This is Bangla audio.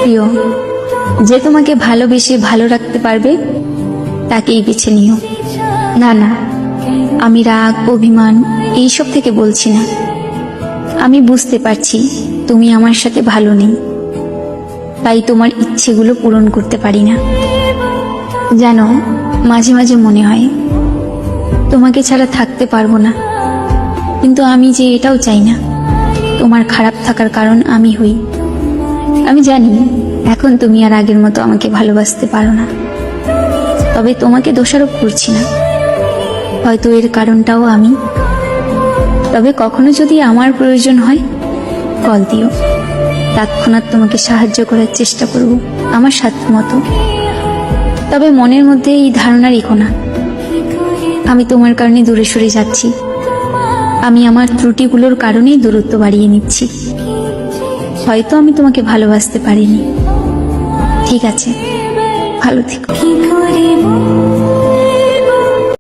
প্রিয়, যে তোমাকে ভালোবেসে ভালো রাখতে পারবে তাকেই বেছে নিও। না না, আমি রাগ অভিমান এইসব থেকে বলছি না। আমি বুঝতে পারছি তুমি আমার সাথে ভালো নেই, তাই তোমার ইচ্ছেগুলো পূরণ করতে পারি না। জানো, মাঝে মাঝে মনে হয় তোমাকে ছাড়া থাকতে পারবো না, কিন্তু আমি যে এটাও চাই না তোমার খারাপ থাকার কারণ আমি হই। আমি জানি এখন তুমি আর আগের মতো আমাকে ভালোবাসতে পারো না, তবে তোমাকে দোষারোপ করছি না, হয়তো এর কারণটাও আমি। তবে কখনো যদি আমার প্রয়োজন হয় কল দিও, তৎক্ষণাৎ তোমাকে সাহায্য করার চেষ্টা করব আমার সাধ্য মতো। তবে মনের মধ্যে এই ধারণা রেখো না আমি তোমার কারণে দূরে সরে যাচ্ছি। আমি আমার ত্রুটিগুলোর কারণেই দূরত্ব বাড়িয়ে নিচ্ছি। হয়তো আমি তোমাকে ভালোবাসতে পারিনি। ঠিক আছে, ভালো থেকো।